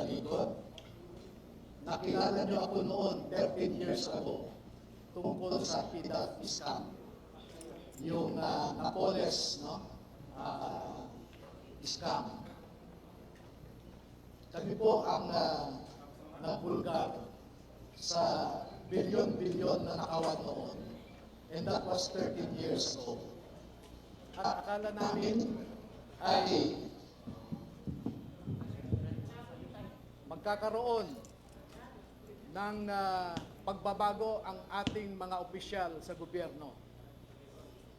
talikod. Nakilala niyo ako noon, 13 years ago, tungkol sa PDAP scam. Yung Napoles, no? Scam. Kami po ang nabulgar sa bilyon-bilyon na nakawan noon. And that was 13 years ago. At akala namin ay magkakaroon ng pagbabago ang ating mga opisyal sa gobyerno.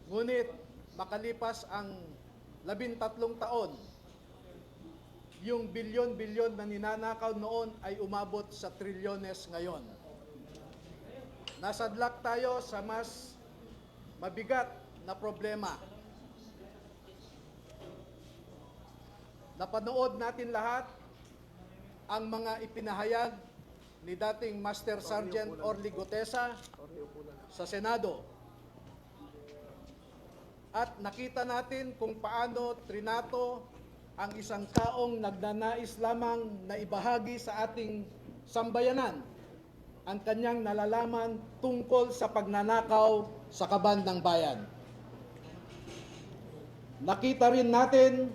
Ngunit makalipas ang 13 taon, yung bilyon-bilyon na ninanakaw noon ay umabot sa trilyones ngayon. Nasadlak tayo sa mas mabigat na problema. Napanood natin lahat ang mga ipinahayag ni dating Master Sergeant Orly Gutesa sa Senado. At nakita natin kung paano trinato ang isang taong nagnanais lamang na ibahagi sa ating sambayanan ang kanyang nalalaman tungkol sa pagnanakaw sa kaban ng bayan. Nakita rin natin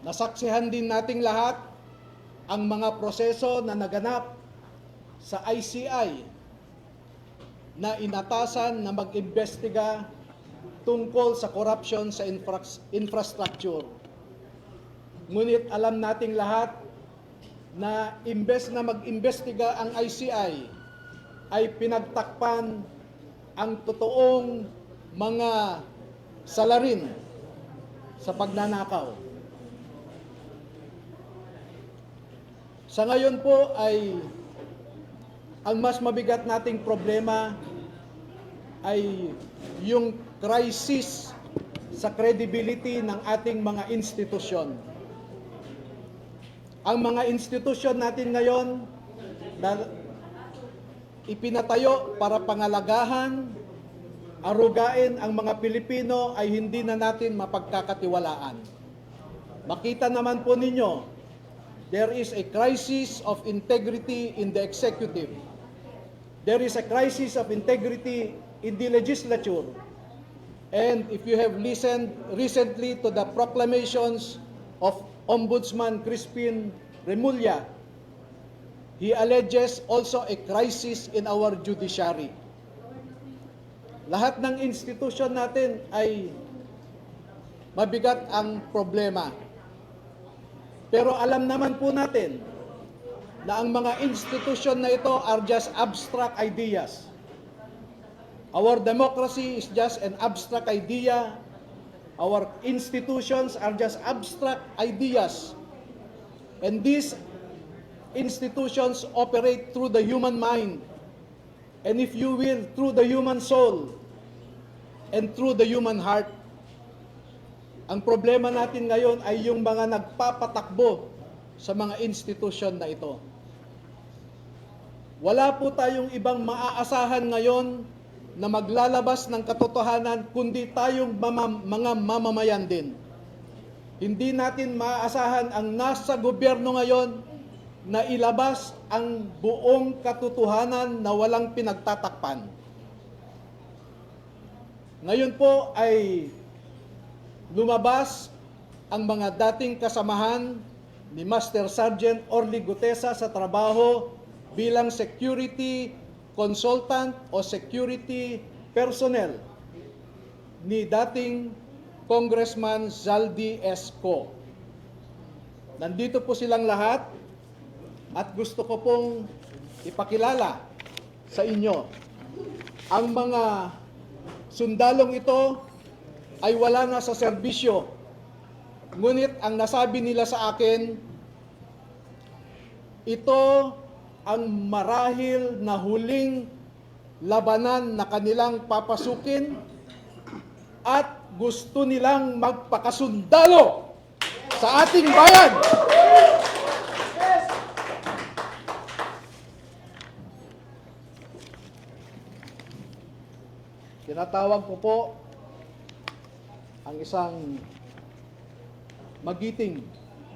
nasaksihan din nating lahat ang mga proseso na naganap sa ICI na inatasan na mag-imbestiga tungkol sa corruption sa infrastructure. Ngunit alam nating lahat na imbes na mag-imbestiga ang ICI ay pinagtakpan ang totoong mga salarin sa pagnanakaw. Sa ngayon po ay ang mas mabigat nating problema ay yung crisis sa credibility ng ating mga institusyon. Ang mga institusyon natin ngayon na ipinatayo para pangalagahan, arugain ang mga Pilipino ay hindi na natin mapagkakatiwalaan. Makita naman po ninyo, there is a crisis of integrity in the executive. There is a crisis of integrity in the legislature. And if you have listened recently to the proclamations of Ombudsman Crispin Remulla, he alleges also a crisis in our judiciary. Lahat ng institusyon natin ay mabigat ang problema. Pero alam naman po natin na ang mga institusyon na ito are just abstract ideas. Our democracy is just an abstract idea. Our institutions are just abstract ideas. And these institutions operate through the human mind. And if you will, through the human soul and through the human heart. Ang problema natin ngayon ay yung mga nagpapatakbo sa mga institusyon na ito. Wala po tayong ibang maaasahan ngayon na maglalabas ng katotohanan kundi tayong mga mamamayan din. Hindi natin maaasahan ang nasa gobyerno ngayon na ilabas ang buong katotohanan na walang pinagtatakpan. Ngayon po ay lumabas ang mga dating kasamahan ni Master Sergeant Orly Gutesa sa trabaho bilang security consultant o security personnel ni dating Congressman Zaldi Esco. Nandito po silang lahat at gusto ko pong ipakilala sa inyo. Ang mga sundalong ito ay wala na sa serbisyo. Ngunit ang nasabi nila sa akin, ito ang marahil na huling labanan na kanilang papasukin at gusto nilang magpakasundalo. sa ating bayan. Tinatawag ko po ang isang magiting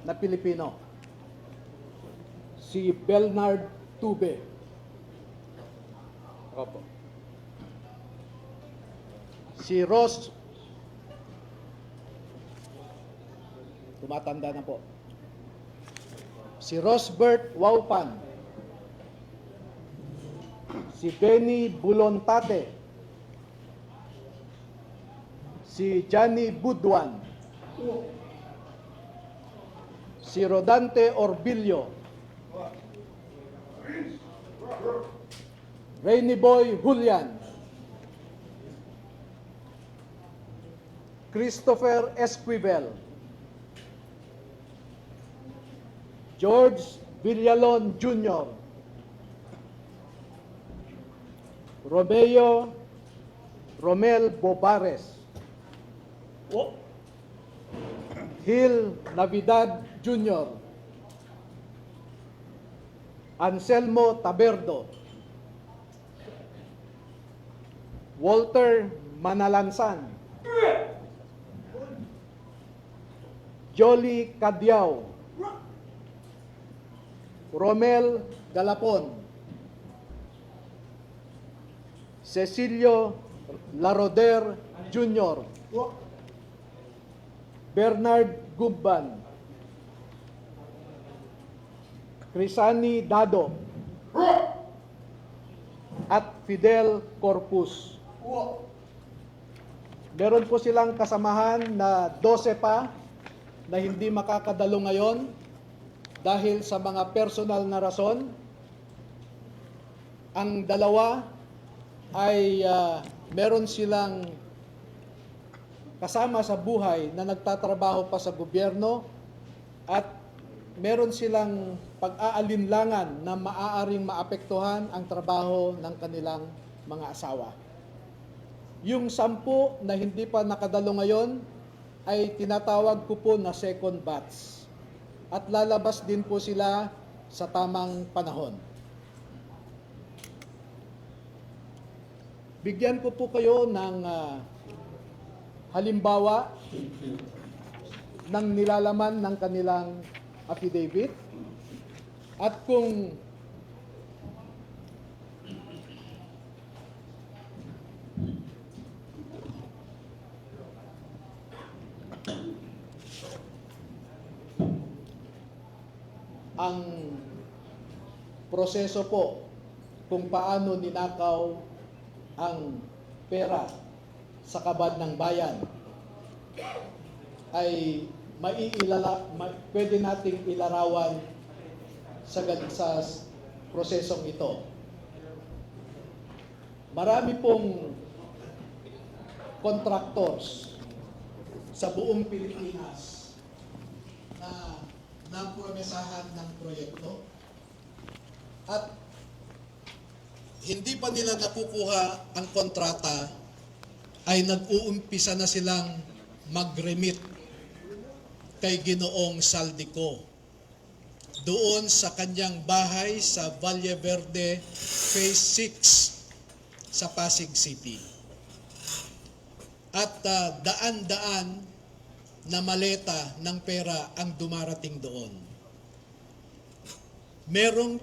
na Pilipino, si Bernard Tube. Opo. Si Ross, tumatanda na po. Si Rosbert Waupan. Si Benny Bulontate. Si Johnny Budwan. Si Rodante Orbilio. Rainy Boy Julian. Christopher Esquivel. George Villalon Jr. Romel Bobares. Gil Navidad Jr. Anselmo Taberdo. Walter Manalansan. Jolly Cadiao. Romel Galapon. Cecilio Laroder Jr. Bernard Gubban. Crisani Dado. At Fidel Corpus. Meron po silang kasamahan na 12 pa na hindi makakadalo ngayon dahil sa mga personal na rason. Ang dalawa ay meron silang kasama sa buhay na nagtatrabaho pa sa gobyerno at meron silang pag-aalinlangan na maaaring maapektuhan ang trabaho ng kanilang mga asawa. Yung 10 na hindi pa nakadalo ngayon ay tinatawag ko po na second batch at lalabas din po sila sa tamang panahon. Bigyan ko po kayo ng halimbawa ng nilalaman ng kanilang affidavit at kung ang proseso po kung paano ninakaw ang pera sa kabad ng bayan ay pwede nating ilarawan sa prosesong ito. Marami pong contractors sa buong Pilipinas na napromesahan ng proyekto at hindi pa nila nakukuha ang kontrata ay nag-uumpisa na silang mag-remit kay Ginoong Saldico doon sa kanyang bahay sa Valle Verde Phase 6 sa Pasig City. At daan-daan na maleta ng pera ang dumarating doon. Merong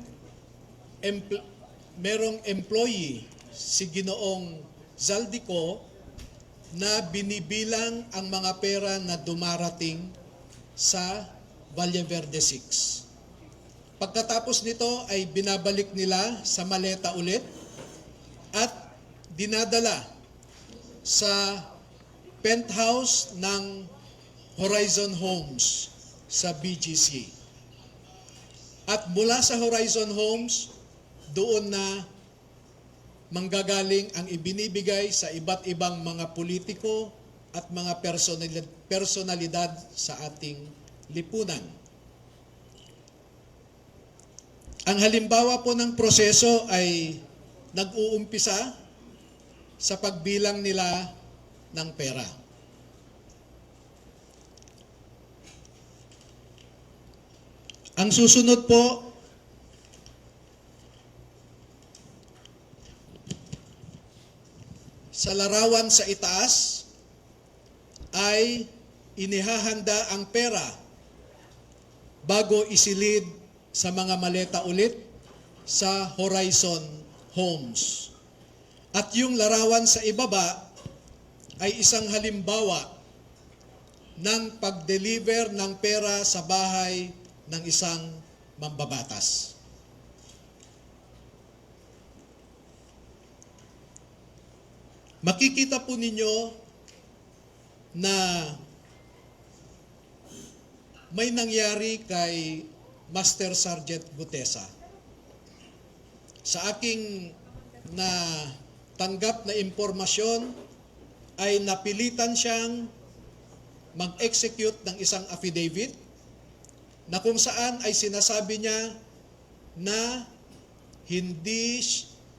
employee si Ginoong Zaldico na binibilang ang mga pera na dumarating sa Valle Verde 6. Pagkatapos nito ay binabalik nila sa maleta ulit at dinadala sa penthouse ng Horizon Homes sa BGC. At mula sa Horizon Homes, doon na manggagaling ang ibinibigay sa iba't ibang mga politiko at mga personalidad sa ating lipunan. Ang halimbawa po ng proseso ay nag-uumpisa sa pagbilang nila ng pera. Ang susunod po, sa larawan sa itaas ay inihahanda ang pera bago isilid sa mga maleta ulit sa Horizon Homes. At yung larawan sa ibaba ay isang halimbawa ng pag-deliver ng pera sa bahay ng isang mambabatas. Makikita po ninyo na may nangyari kay Master Sergeant Gutesa. Sa aking tanggap na impormasyon ay napilitan siyang mag-execute ng isang affidavit na kung saan ay sinasabi niya na hindi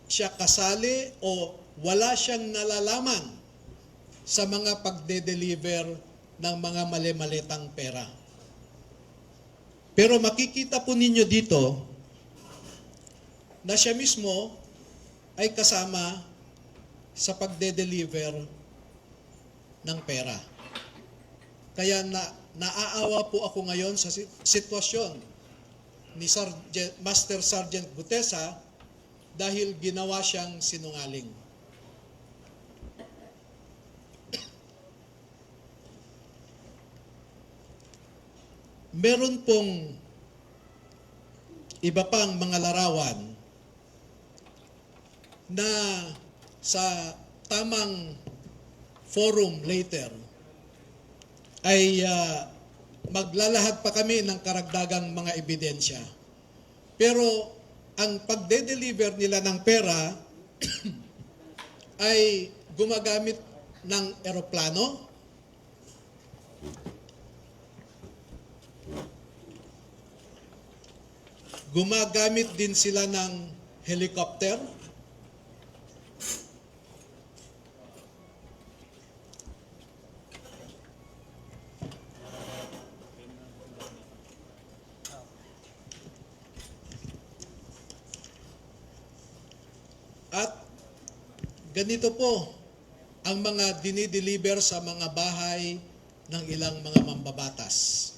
siya kasali o wala siyang nalalaman sa mga pagde-deliver ng mga mali-malitang pera. Pero makikita po ninyo dito na siya mismo ay kasama sa pagde-deliver ng pera. Kaya naaawa po ako ngayon sa sitwasyon ni Master Sergeant Gutesa dahil ginawa siyang sinungaling. Meron pong iba pang mga larawan na sa tamang forum later ay maglalahad pa kami ng karagdagang mga ebidensya. Pero ang pagde-deliver nila ng pera ay gumagamit ng eroplano, gumagamit din sila ng helicopter, at ganito po ang mga dinideliver sa mga bahay ng ilang mga mambabatas.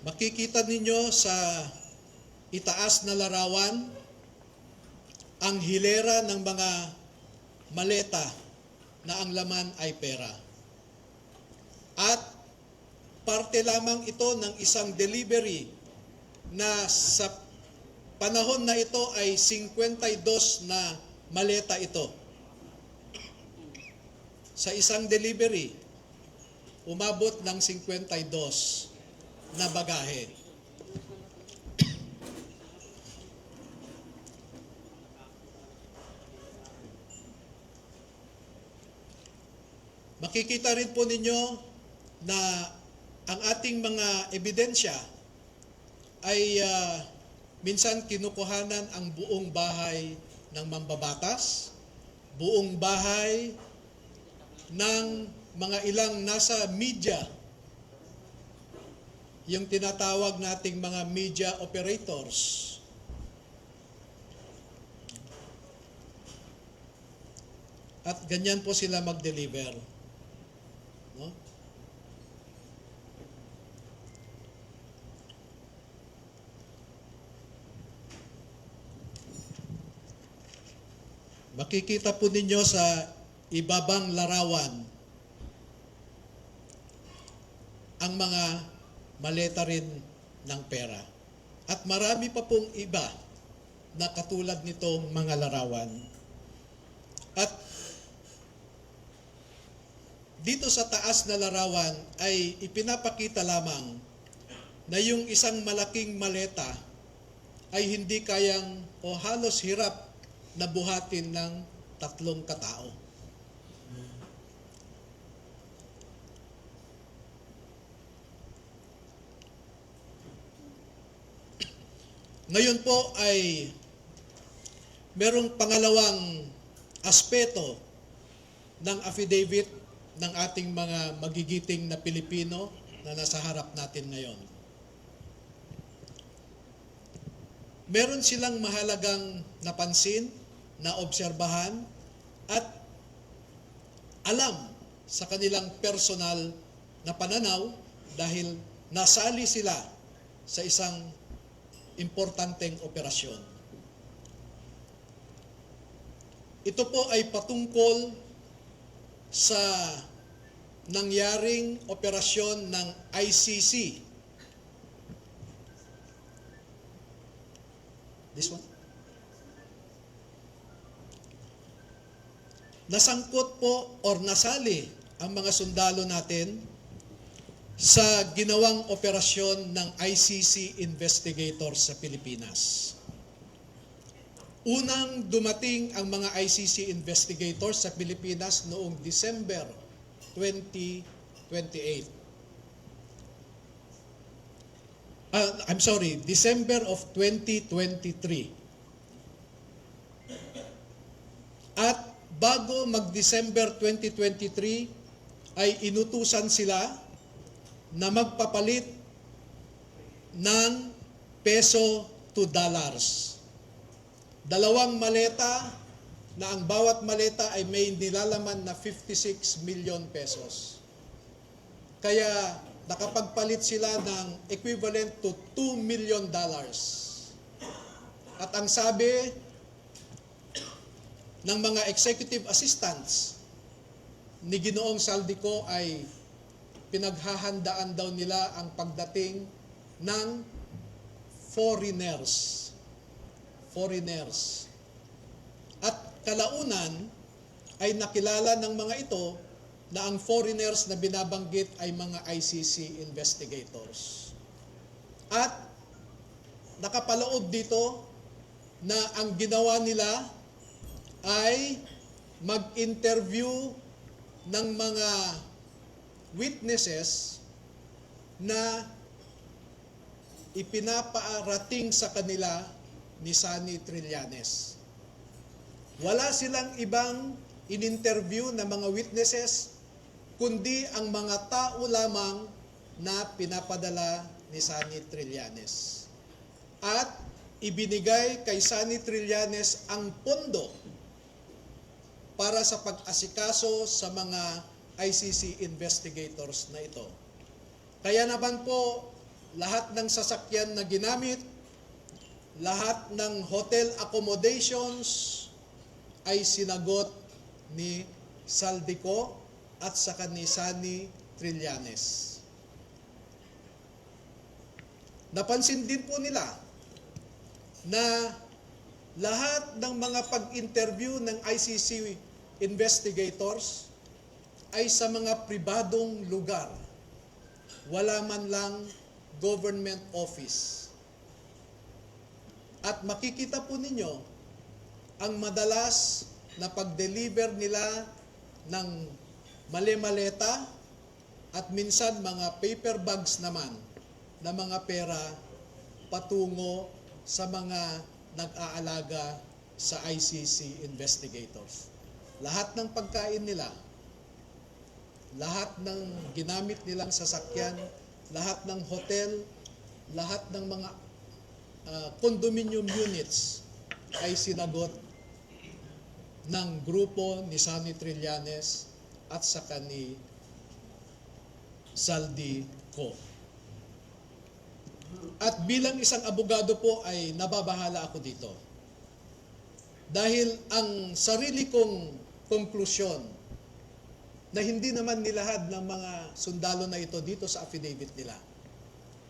Makikita ninyo sa itaas na larawan ang hilera ng mga maleta na ang laman ay pera. At parte lamang ito ng isang delivery na sa panahon na ito ay 52 na maleta ito. Sa isang delivery, umabot ng 52 na bagahe. Makikita rin po ninyo na ang ating mga ebidensya ay minsan kinukuhanan ang buong bahay ng mambabatas, buong bahay ng mga ilang nasa media, yung tinatawag nating mga media operators. At ganyan po sila mag-deliver. No? Makikita po ninyo sa ibabang larawan ang mga maleta rin ng pera. At marami pa pong iba na katulad nitong mga larawan. At dito sa taas na larawan ay ipinapakita lamang na yung isang malaking maleta ay hindi kayang o halos hirap na buhatin ng 3 katao. Ngayon po ay merong pangalawang aspeto ng affidavit ng ating mga magigiting na Pilipino na nasa harap natin ngayon. Meron silang mahalagang napansin, na obserbahan, at alam sa kanilang personal na pananaw dahil nasali sila sa isang importanteng operasyon. Ito po ay patungkol sa nangyaring operasyon ng ICC. This one? Nasangkot po or nasali ang mga sundalo natin sa ginawang operasyon ng ICC investigators sa Pilipinas. Unang dumating ang mga ICC investigators sa Pilipinas noong December 2028. December of 2023. At bago mag-December 2023 ay inutusan sila na magpapalit ng peso to dollars. 2 maleta na ang bawat maleta ay may nilalaman na 56 million pesos. Kaya nakapagpalit sila ng equivalent to $2 million. At ang sabi ng mga executive assistants ni Ginoong Saldico ay pinaghahandaan daw nila ang pagdating ng foreigners. At kalaunan ay nakilala ng mga ito na ang foreigners na binabanggit ay mga ICC investigators. At nakapaloob dito na ang ginawa nila ay mag-interview ng mga witnesses na ipinapaarating sa kanila ni Sunny Trillanes. Wala silang ibang in-interview na mga witnesses, kundi ang mga tao lamang na pinapadala ni Sunny Trillanes. At ibinigay kay Sunny Trillanes ang pondo para sa pag-asikaso sa mga ICC investigators na ito. Kaya naman po, lahat ng sasakyan na ginamit, lahat ng hotel accommodations ay sinagot ni Saldico at saka ni Sunny Trillanes. Napansin din po nila na lahat ng mga pag-interview ng ICC investigators ay sa mga pribadong lugar. Wala man lang government office. At makikita po ninyo ang madalas na pag-deliver nila ng mali-maleta at minsan mga paper bags naman na mga pera patungo sa mga nag-aalaga sa ICC investigators. Lahat ng pagkain nila, lahat ng ginamit nilang sasakyan, lahat ng hotel, lahat ng mga condominium units ay sinagot ng grupo ni Sunny Trillanes at saka ni Saldico. At bilang isang abogado po ay nababahala ako dito. Dahil ang sarili kong konklusyon na hindi naman nilahad ng mga sundalo na ito dito sa affidavit nila.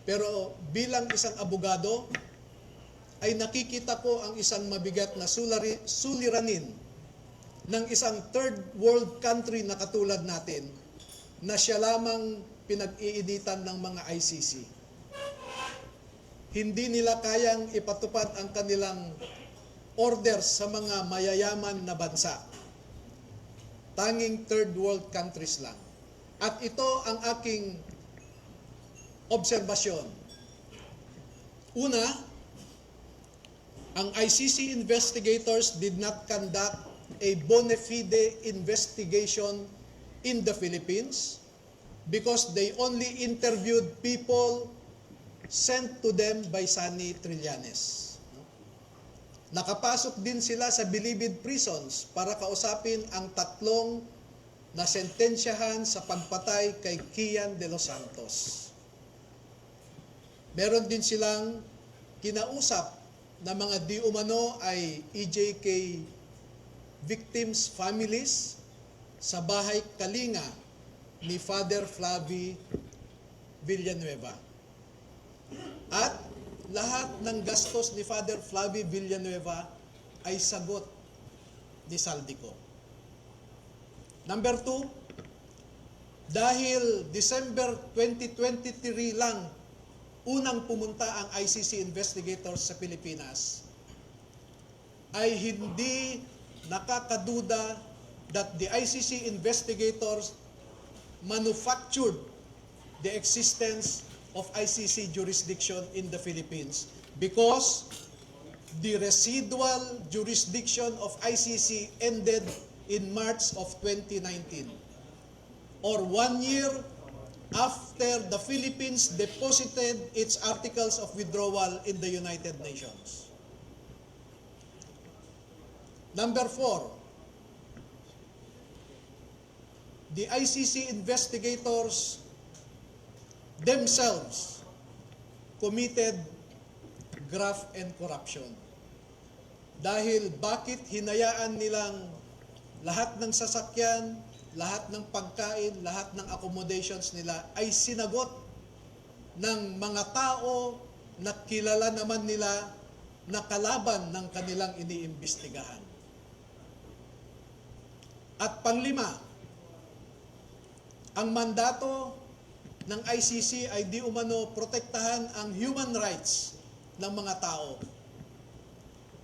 Pero bilang isang abogado, ay nakikita ko ang isang mabigat na suliranin ng isang third world country na katulad natin na siya lamang pinag-iinitan ng mga ICC. Hindi nila kayang ipatupad ang kanilang orders sa mga mayayaman na bansa. Tanging third world countries lang. At ito ang aking obserbasyon. Una, ang ICC investigators did not conduct a bona fide investigation in the Philippines because they only interviewed people sent to them by Sunny Trillanes. Nakapasok din sila sa Bilibid prisons para kausapin ang tatlong na sentensyahan sa pagpatay kay Kian de los Santos. Meron din silang kinausap na mga di umano ay EJK victims' families sa bahay Kalinga ni Father Flavie Villanueva. At lahat ng gastos ni Father Flavie Villanueva ay sagot ni Saldico. Number 2, dahil December 2023 lang unang pumunta ang ICC investigators sa Pilipinas, ay hindi nakakaduda that the ICC investigators manufactured the existence of ICC jurisdiction in the Philippines because the residual jurisdiction of ICC ended in March of 2019, or 1 year after the Philippines deposited its articles of withdrawal in the United Nations. Number 4, the ICC investigators themselves committed graft and corruption. Dahil bakit hinayaan nilang lahat ng sasakyan, lahat ng pagkain, lahat ng accommodations nila ay sinagot ng mga tao na kilala naman nila na kalaban ng kanilang iniimbestigahan. At panglima, ang mandato ng ICC ay di umano protektahan ang human rights ng mga tao.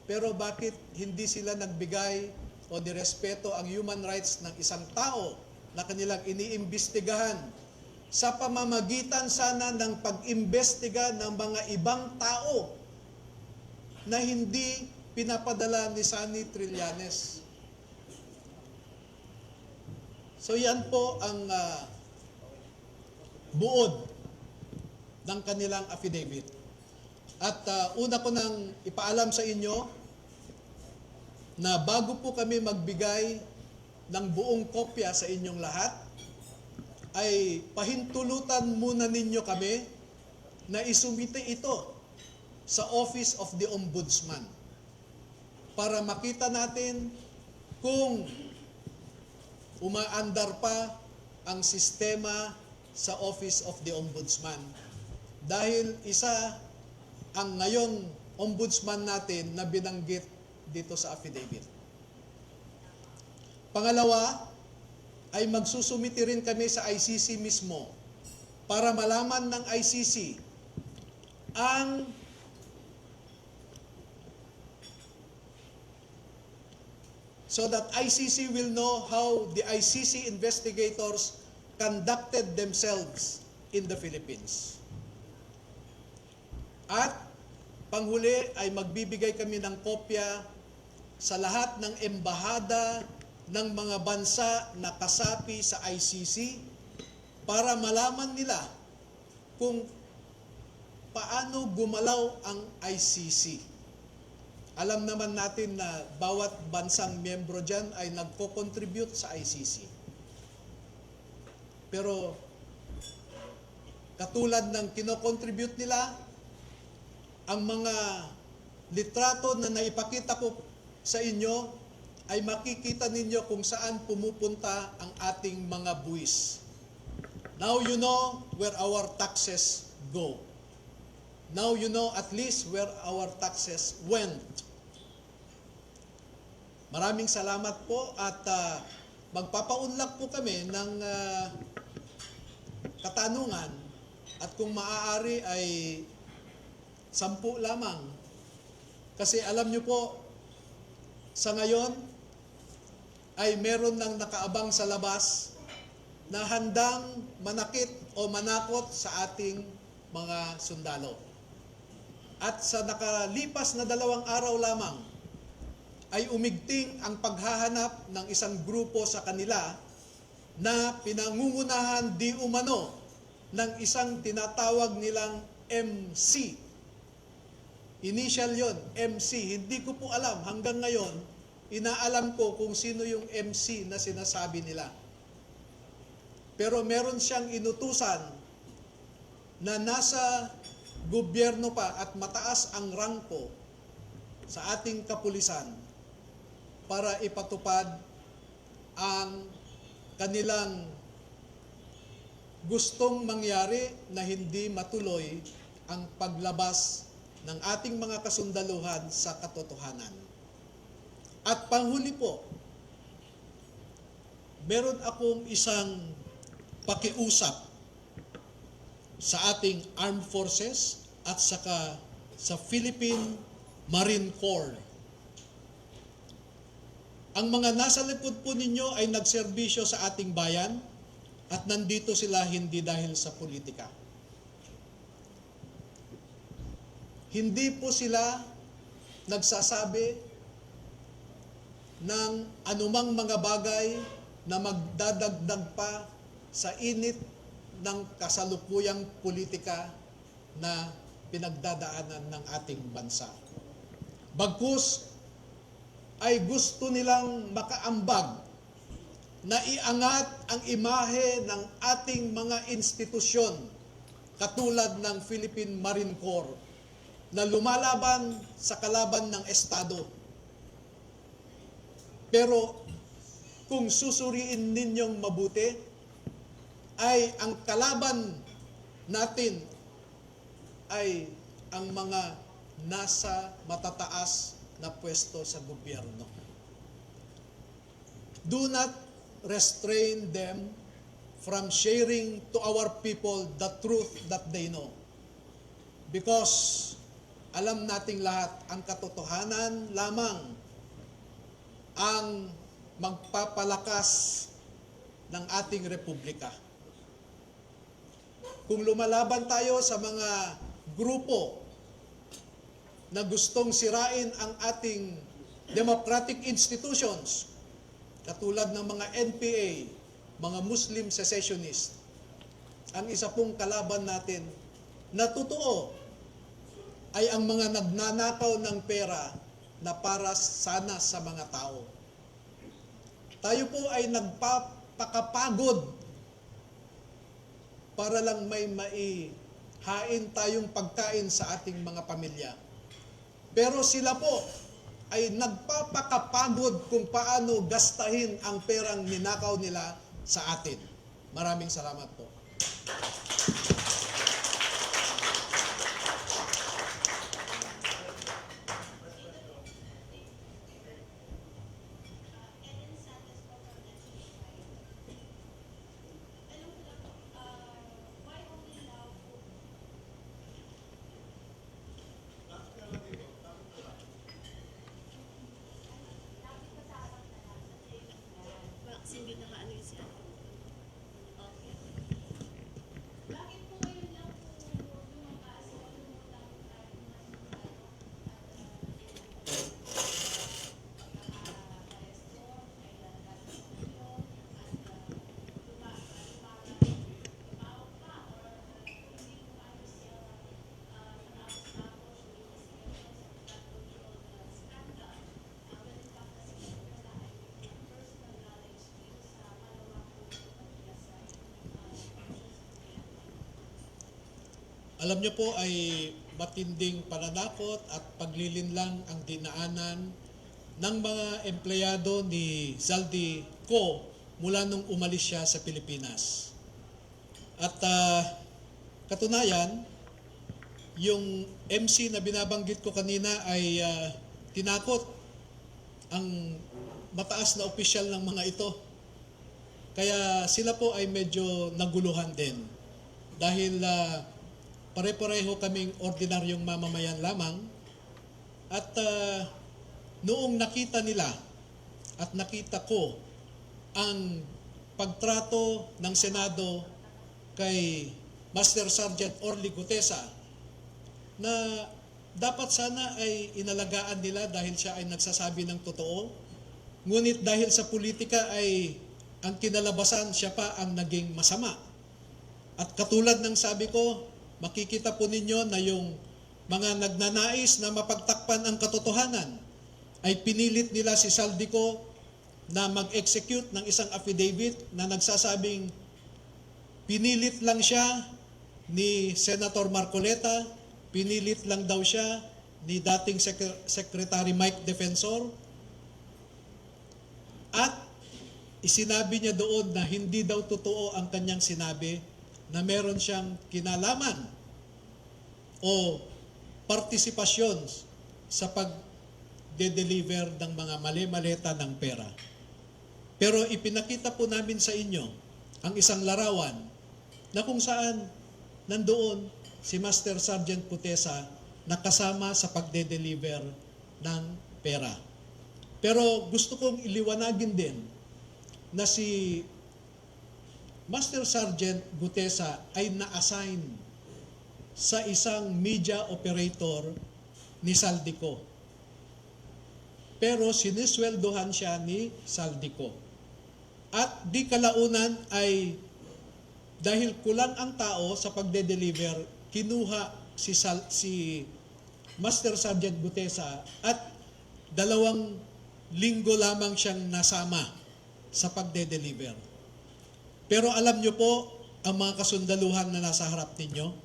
Pero bakit hindi sila nagbigay o nirespeto ang human rights ng isang tao na kanilang iniimbestigahan sa pamamagitan sana ng pag-imbestiga ng mga ibang tao na hindi pinapadala ni Sunny Trillanes? So yan po ang buod ng kanilang affidavit. At una ko nang ipaalam sa inyo na bago po kami magbigay ng buong kopya sa inyong lahat, ay pahintulutan muna ninyo kami na isumite ito sa Office of the Ombudsman para makita natin kung umaandar pa ang sistema sa Office of the Ombudsman. Dahil isa ang ngayon ombudsman natin na binanggit dito sa affidavit. Pangalawa, ay magsusumiti rin kami sa ICC mismo para malaman ng ICC ang so that ICC will know how the ICC investigators conducted themselves in the Philippines. At panghuli ay magbibigay kami ng kopya sa lahat ng embahada ng mga bansa na kasapi sa ICC para malaman nila kung paano gumalaw ang ICC. Alam naman natin na bawat bansang miyembro dyan ay nagko-contribute sa ICC. Pero katulad ng kino-contribute nila, ang mga litrato na naipakita ko sa inyo ay makikita ninyo kung saan pumupunta ang ating mga buwis. Now you know where our taxes go. Now you know at least where our taxes went. Maraming salamat po at magpapaunlak po kami ng katanungan at kung maaari ay 10 lamang. Kasi alam nyo po, sa ngayon ay meron nang nakaabang sa labas na handang manakit o manakot sa ating mga sundalo. At sa nakalipas na 2 araw lamang ay umigting ang paghahanap ng isang grupo sa kanila na pinangungunahan di umano ng isang tinatawag nilang MC. Initial yon, MC. Hindi ko po alam hanggang ngayon, inaalam ko kung sino yung MC na sinasabi nila. Pero meron siyang inutusan na nasa gobyerno pa at mataas ang rangko sa ating kapulisan para ipatupad ang kanilang gustong mangyari na hindi matuloy ang paglabas ng ating mga kasundaluhan sa katotohanan. At panghuli po, meron akong isang pakiusap sa ating armed forces at saka sa Philippine Marine Corps. Ang mga nasa likod po ninyo ay nagserbisyo sa ating bayan at nandito sila hindi dahil sa politika. Hindi po sila nagsasabi ng anumang mga bagay na magdadagdag pa sa init ng kasalukuyang politika na pinagdadaanan ng ating bansa. Bagkus ay gusto nilang makaambag na iangat ang imahe ng ating mga institusyon katulad ng Philippine Marine Corps na lumalaban sa kalaban ng Estado. Pero kung susuriin ninyong mabuti, ay ang kalaban natin ay ang mga nasa matataas na pwesto sa gobyerno. Do not restrain them from sharing to our people the truth that they know. Because alam nating lahat, ang katotohanan lamang ang magpapalakas ng ating republika. Kung lumalaban tayo sa mga grupo na gustong sirain ang ating democratic institutions, katulad ng mga NPA, mga Muslim secessionists, ang isa pong kalaban natin na totoo ay ang mga nagnanakaw ng pera na para sana sa mga tao. Tayo po ay nagpapakapagod para lang may maihain tayong pagkain sa ating mga pamilya. Pero sila po ay nagpapakapagod kung paano gastahin ang perang ninakaw nila sa atin. Maraming salamat po. Kasi hindi nakaano yun siya. Okay. Bakit po ngayon lang po lumakas o lumutang tayo Alam niyo po ay matinding pananakot at paglilinlang ang dinaanan ng mga empleyado ni Zaldy Co mula nung umalis siya sa Pilipinas. At katunayan, yung MC na binabanggit ko kanina ay tinakot ang mataas na opisyal ng mga ito. Kaya sila po ay medyo naguluhan din. Dahil pare-pareho kaming ordinaryong mamamayan lamang. At noong nakita nila at nakita ko ang pagtrato ng Senado kay Master Sergeant Orly Gutesa na dapat sana ay inalagaan nila dahil siya ay nagsasabi ng totoo. Ngunit dahil sa politika ay ang kinalabasan siya pa ang naging masama. At katulad ng sabi ko, makikita po ninyo na yung mga nagnanais na mapagtakpan ang katotohanan ay pinilit nila si Saldico na mag-execute ng isang affidavit na nagsasabing pinilit lang siya ni Senator Marcoleta, pinilit lang daw siya ni dating Secretary Mike Defensor, at isinabi niya doon na hindi daw totoo ang kanyang sinabi na meron siyang kinalaman o partisipasyon sa pag-deliver ng mga mali-maleta ng pera. Pero ipinakita po namin sa inyo ang isang larawan na kung saan nandoon si Master Sergeant Putesa na kasama sa pagde-deliver ng pera. Pero gusto kong iliwanagin din na si Master Sergeant Putesa ay na-assign sa isang media operator ni Saldico. Pero sinisweldohan siya ni Saldico. At di kalaunan ay dahil kulang ang tao sa pagde-deliver, kinuha si Master Sergeant Putesa at 2 linggo lamang siyang nasama sa pagde-deliver. Pero alam nyo po, ang mga kasundaluhan na nasa harap ninyo,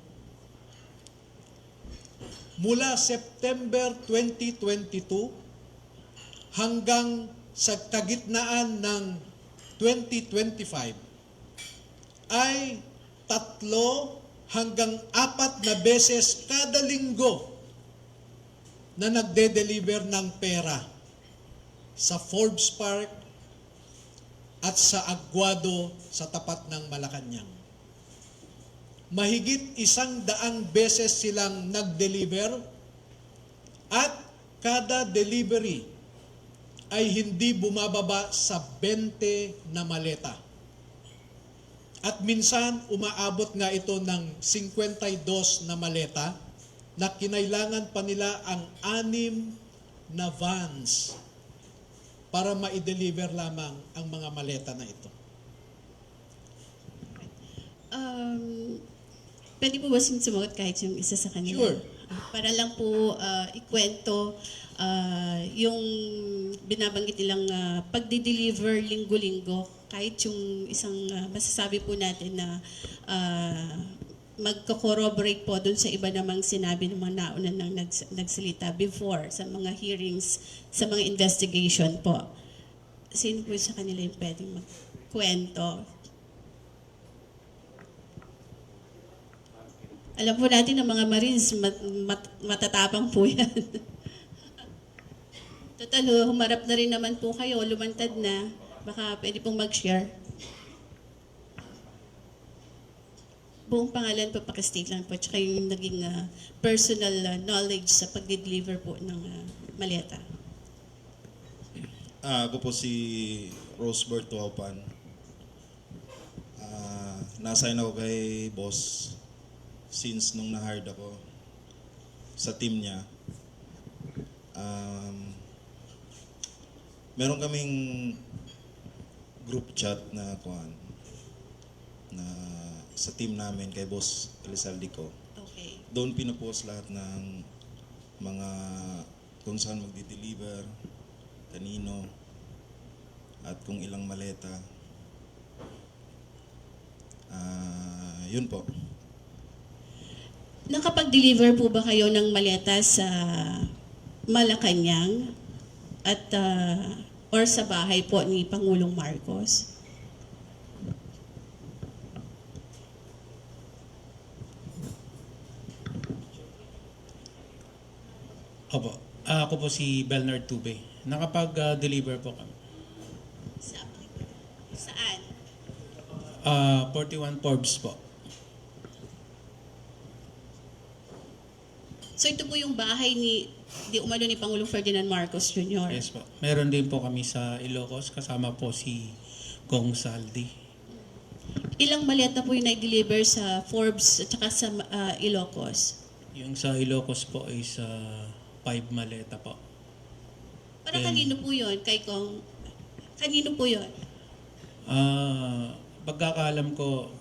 mula September 2022 hanggang sa kagitnaan ng 2025 ay 3 hanggang 4 na beses kada linggo na nagde-deliver ng pera sa Forbes Park at sa Aguado sa tapat ng Malacanang. Mahigit 100 beses silang nag-deliver at kada delivery ay hindi bumababa sa 20 na maleta. At minsan umaabot nga ito ng 52 na maleta na kinailangan pa nila ang 6 na vans para ma-deliver lamang ang mga maleta na ito. Pwede po ba sumagot kahit yung isa sa kanila? Sure. Para lang po ikwento yung binabanggit nilang pagdi-deliver linggo-linggo, kahit yung isang masasabi po natin na magko-corroborate po dun sa iba namang sinabi ng mga nauna nang nagsalita before sa mga hearings, sa mga investigation po. Sino po sa kanila yung pwedeng magkwento? Alam po natin ng mga Marines, matatapang po yan. Total, humarap na rin naman po kayo, lumantad na. Baka pwede pong mag-share. Buong pangalan po, pakistate lang po, tsaka yung naging personal knowledge sa pag-deliver po ng maleta. Ako po si Rosebert Tuaupan. Na-assign ako kay boss since nung na-hired ako sa team niya. Meron kaming group chat na na sa team namin kay Boss Elizaldico. Okay. Doon pinupost lahat ng mga kung saan magdi-deliver, kanino, at kung ilang maleta. Yun po. Nakapag-deliver po ba kayo ng maleta sa Malacanang at or sa bahay po ni Pangulong Marcos? Opo. Ako po si Bernard Tube. Nakapag-deliver po kami. Saan? 41 Forbes po. So ito po yung bahay di umano ni Pangulong Ferdinand Marcos Jr. Yes po. Meron din po kami sa Ilocos. Kasama po si Kong Saldi. Ilang maleta po yung nag-deliver sa Forbes at saka sa Ilocos? Yung sa Ilocos po is 5 maleta po. Para Then, kanino po yun? Kay Kong? Kanino po yun? Pagkakaalam ko,